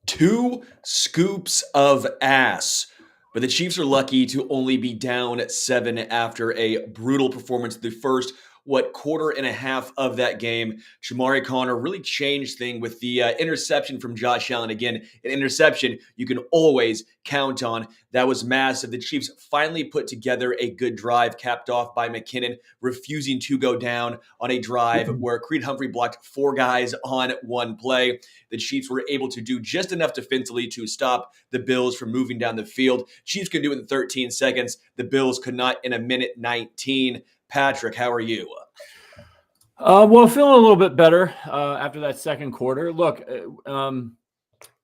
2 scoops of ass. But the Chiefs are lucky to only be down 7 after a brutal performance the first, quarter and a half of that game. Shamari Connor really changed things with the interception from Josh Allen. Again, an interception you can always count on. That was massive. The Chiefs finally put together a good drive, capped off by McKinnon refusing to go down on a drive where Creed Humphrey blocked 4 guys on one play. The Chiefs were able to do just enough defensively to stop the Bills from moving down the field. Chiefs could do it in 13 seconds. The Bills could not in a minute 19. Patrick, how are you? Well, feeling a little bit better after that second quarter. Look,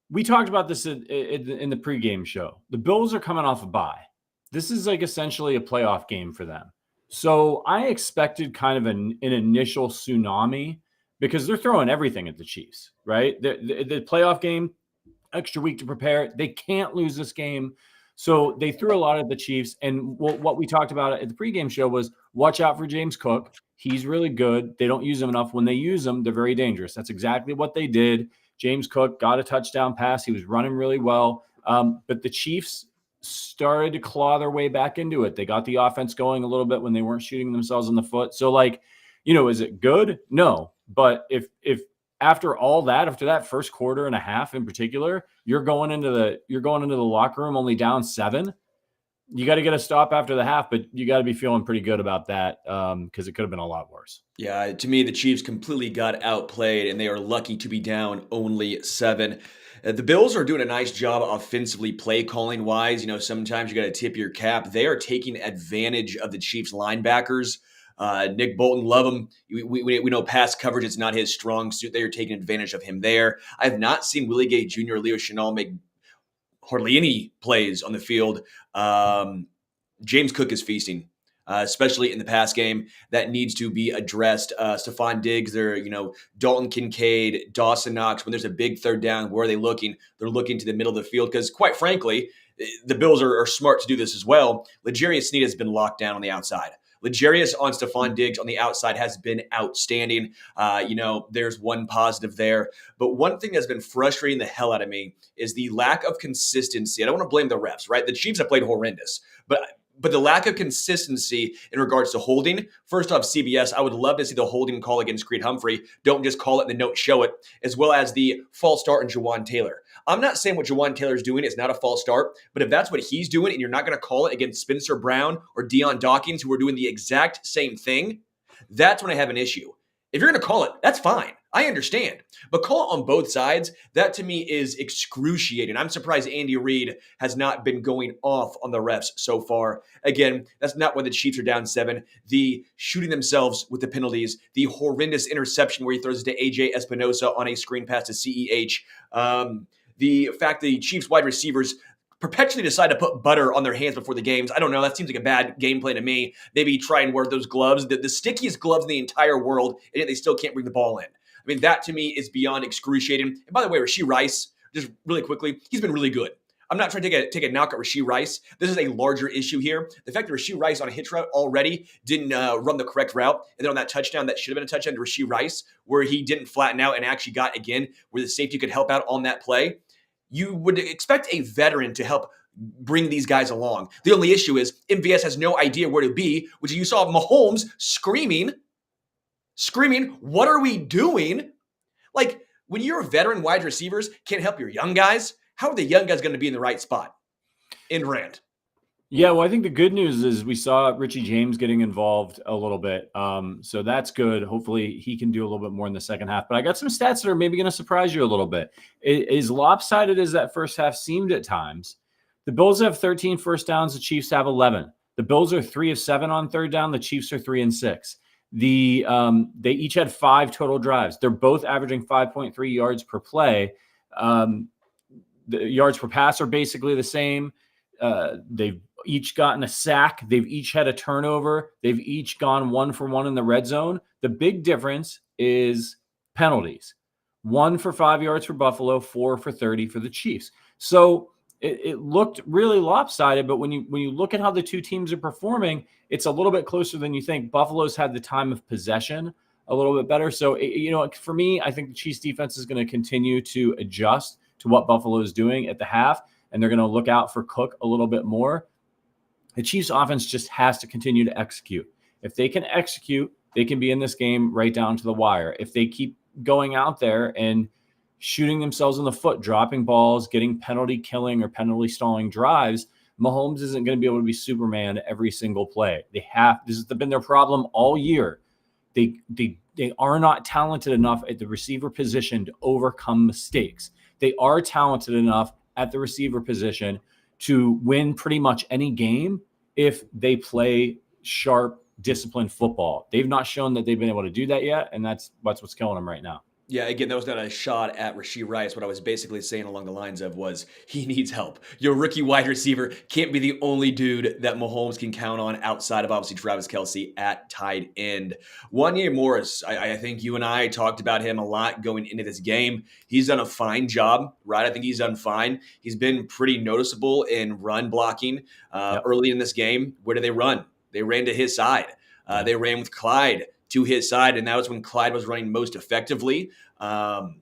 we talked about this in the pregame show. The Bills are coming off a bye. This is like essentially a playoff game for them. So I expected kind of an initial tsunami because they're throwing everything at the Chiefs, right? The playoff game, extra week to prepare. They can't lose this game. So they threw a lot at the Chiefs. And what we talked about at the pregame show was watch out for James Cook. He's really good. They don't use him enough. When they use him, they're very dangerous. That's exactly what they did. James Cook got a touchdown pass. He was running really well. But the Chiefs started to claw their way back into it. They got the offense going a little bit when they weren't shooting themselves in the foot. So, is it good? No. But if after all that, after that first quarter and a half in particular, you're going into the locker room only down 7. You got to get a stop after the half, but you got to be feeling pretty good about that because it could have been a lot worse. Yeah, to me, the Chiefs completely got outplayed, and they are lucky to be down only 7. The Bills are doing a nice job offensively, play calling wise. Sometimes you got to tip your cap. They are taking advantage of the Chiefs linebackers. Nick Bolton, love him. We know pass coverage is not his strong suit. They are taking advantage of him there. I have not seen Willie Gay Jr. or Leo Chenal make hardly any plays on the field. James Cook is feasting, especially in the pass game. That needs to be addressed. Stephon Diggs, Dalton Kincaid, Dawson Knox. When there's a big third down, where are they looking? They're looking to the middle of the field because, quite frankly, the Bills are smart to do this as well. L'Jarius Sneed has been locked down on the outside. L'Jarius on Stephon Diggs on the outside has been outstanding. There's one positive there. But one thing that's been frustrating the hell out of me is the lack of consistency. I don't want to blame the refs, right? The Chiefs have played horrendous. But the lack of consistency in regards to holding, first off, CBS, I would love to see the holding call against Creed Humphrey. Don't just call it and then don't show it, as well as the false start on Jawan Taylor. I'm not saying what Jawan Taylor is doing is not a false start, but if that's what he's doing and you're not going to call it against Spencer Brown or Deion Dawkins, who are doing the exact same thing, that's when I have an issue. If you're going to call it, that's fine. I understand. But call it on both sides. That to me is excruciating. I'm surprised Andy Reid has not been going off on the refs so far. Again, that's not why the Chiefs are down 7. The shooting themselves with the penalties, the horrendous interception where he throws it to AJ Espinosa on a screen pass to CEH, the fact the Chiefs wide receivers perpetually decide to put butter on their hands before the games. I don't know. That seems like a bad game plan to me. Maybe try and wear those gloves, the stickiest gloves in the entire world, and yet they still can't bring the ball in. I mean, that to me is beyond excruciating. And by the way, Rashee Rice, just really quickly, he's been really good. I'm not trying to take a knock at Rashee Rice. This is a larger issue here. The fact that Rashee Rice on a hitch route already didn't run the correct route, and then on that touchdown, that should have been a touchdown to Rashee Rice, where he didn't flatten out and actually got, again, where the safety could help out on that play. You would expect a veteran to help bring these guys along. The only issue is MVS has no idea where to be, which you saw Mahomes screaming, what are we doing? Like, when your veteran wide receivers can't help your young guys, how are the young guys going to be in the right spot? End rant. Yeah, well, I think the good news is we saw Richie James getting involved a little bit. So that's good. Hopefully he can do a little bit more in the second half. But I got some stats that are maybe going to surprise you a little bit. As lopsided as that first half seemed at times, the Bills have 13 first downs. The Chiefs have 11. The Bills are 3 of 7 on third down. The Chiefs are 3 and 6. They each had 5 total drives. They're both averaging 5.3 yards per play. The yards per pass are basically the same. They've each gotten a sack. They've each had a turnover. They've each gone 1 for 1 in the red zone. The big difference is penalties. 1 for 5 yards for Buffalo, 4 for 30 for the Chiefs. So it looked really lopsided, but when you look at how the two teams are performing, it's a little bit closer than you think. Buffalo's had the time of possession a little bit better. So, for me, I think the Chiefs defense is going to continue to adjust to what Buffalo is doing at the half, and they're going to look out for Cook a little bit more. The Chiefs offense just has to continue to execute. If they can execute, they can be in this game right down to the wire. If they keep going out there and shooting themselves in the foot, dropping balls, getting penalty killing or penalty stalling drives, Mahomes isn't going to be able to be Superman every single play. This has been their problem all year. They are not talented enough at the receiver position to overcome mistakes. They are talented enough at the receiver position to win pretty much any game if they play sharp, disciplined football. They've not shown that they've been able to do that yet, and that's what's killing them right now. Yeah, again, that was not a shot at Rashee Rice. What I was basically saying along the lines of was he needs help. Your rookie wide receiver can't be the only dude that Mahomes can count on outside of obviously Travis Kelce at tight end. Wanya Morris, I think you and I talked about him a lot going into this game. He's done a fine job, right? I think he's done fine. He's been pretty noticeable in run blocking early in this game. Where do they run? They ran to his side. They ran with Clyde to his side, and that was when Clyde was running most effectively. Jarek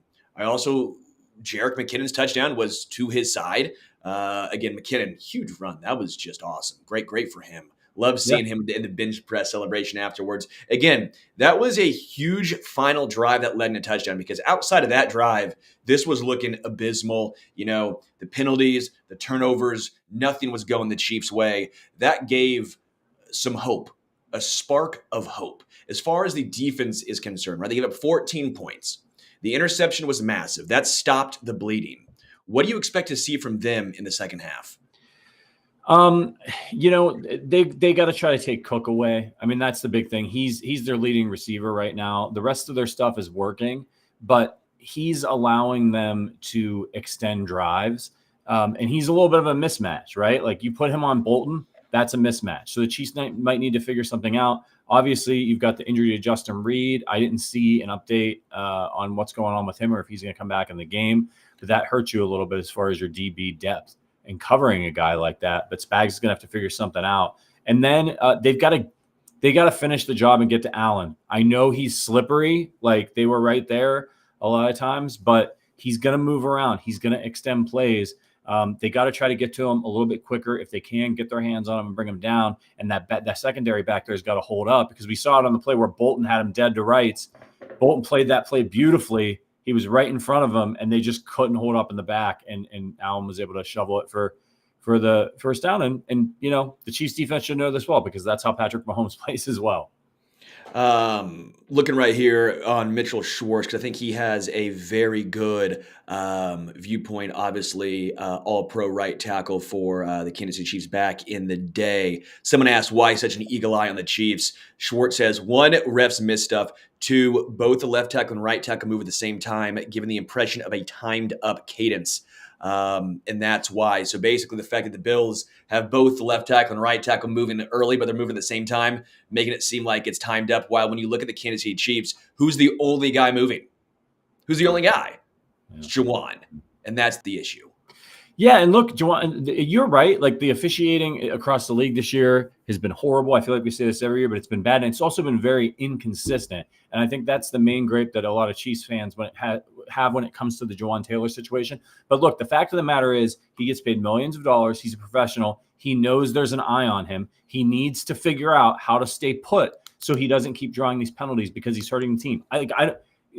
McKinnon's touchdown was to his side. Again, McKinnon, huge run. That was just awesome. Great for him. Love seeing him in the bench press celebration afterwards. Again, that was a huge final drive that led in a touchdown, because outside of that drive, this was looking abysmal. You know, the penalties, the turnovers, nothing was going the Chiefs' way. That gave some hope, a spark of hope. As far as the defense is concerned, right? They gave up 14 points. The interception was massive. That stopped the bleeding. What do you expect to see from them in the second half? They got to try to take Cook away. I mean, that's the big thing. He's their leading receiver right now. The rest of their stuff is working, but he's allowing them to extend drives. And he's a little bit of a mismatch, right? Like, you put him on Bolton, that's a mismatch. So the Chiefs might need to figure something out. Obviously, you've got the injury to Justin Reed. I didn't see an update on what's going on with him or if he's going to come back in the game. But that hurts you a little bit as far as your DB depth and covering a guy like that. But Spags is going to have to figure something out. And then they got to finish the job and get to Allen. I know he's slippery, like they were right there a lot of times, but he's going to move around. He's going to extend plays. They got to try to get to him a little bit quicker if they can get their hands on him and bring him down. And that secondary back there has got to hold up, because we saw it on the play where Bolton had him dead to rights. Bolton played that play beautifully. He was right in front of him, and they just couldn't hold up in the back. And Allen was able to shovel it for the first down. And the Chiefs defense should know this well, because that's how Patrick Mahomes plays as well. Looking right here on Mitchell Schwartz, because I think he has a very good viewpoint. Obviously, all-pro right tackle for the Kansas City Chiefs back in the day. Someone asked why such an eagle eye on the Chiefs. Schwartz says, 1, refs miss stuff. 2, both the left tackle and right tackle move at the same time, giving the impression of a timed-up cadence. And that's why. So basically, the fact that the Bills have both the left tackle and right tackle moving early, but they're moving at the same time, making it seem like it's timed up. While when you look at the Kansas City Chiefs, who's the only guy moving? Who's the only guy? It's Juwan. And that's the issue. Yeah, and look, Juwan, you're right. Like, the officiating across the league this year has been horrible. I feel like we say this every year, but it's been bad. And it's also been very inconsistent. And I think that's the main gripe that a lot of Chiefs fans have when it comes to the Juwan Taylor situation. But look, the fact of the matter is, he gets paid millions of dollars. He's a professional. He knows there's an eye on him. He needs to figure out how to stay put so he doesn't keep drawing these penalties, because he's hurting the team.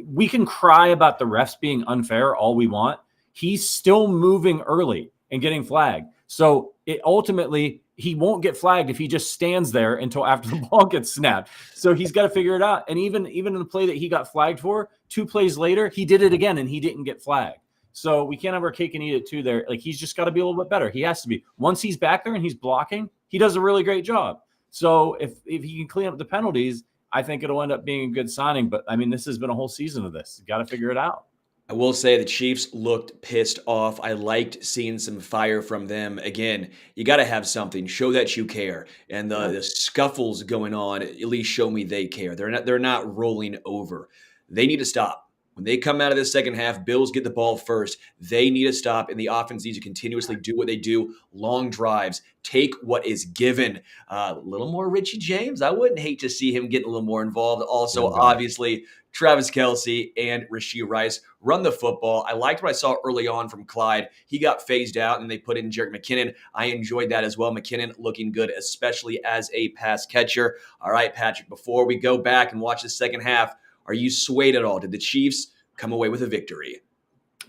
We can cry about the refs being unfair all we want. He's still moving early and getting flagged. So ultimately, he won't get flagged if he just stands there until after the ball gets snapped. So he's got to figure it out. And even in the play that he got flagged for, 2 plays later, he did it again and he didn't get flagged. So we can't have our cake and eat it too there. Like, he's just got to be a little bit better. He has to be. Once he's back there and he's blocking, he does a really great job. So if he can clean up the penalties, I think it'll end up being a good signing. But I mean, this has been a whole season of this. You got to figure it out. I will say the Chiefs looked pissed off. I liked seeing some fire from them. Again, you got to have something. Show that you care. And the scuffles going on, at least show me they care. They're not rolling over. They need to stop. When they come out of this second half, Bills get the ball first. They need to stop, and the offense needs to continuously do what they do. Long drives. Take what is given. A little more Richie James. I wouldn't hate to see him getting a little more involved. Also, obviously, Travis Kelce, and Rashee Rice run the football. I liked what I saw early on from Clyde. He got phased out and they put in Jerick McKinnon. I enjoyed that as well. McKinnon looking good, especially as a pass catcher. All right, Patrick, before we go back and watch the second half, are you swayed at all? Did the Chiefs come away with a victory?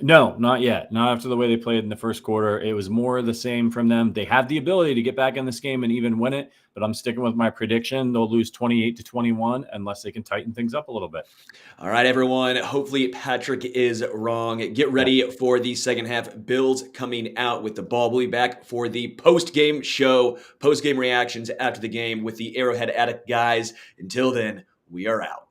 No, not yet. Not after the way they played in the first quarter. It was more the same from them. They have the ability to get back in this game and even win it, but I'm sticking with my prediction. They'll lose 28-21 unless they can tighten things up a little bit. All right, everyone. Hopefully, Patrick is wrong. Get ready for the second half. Bills coming out with the ball. We'll be back for the post-game show, post-game reactions after the game with the Arrowhead Addict guys. Until then, we are out.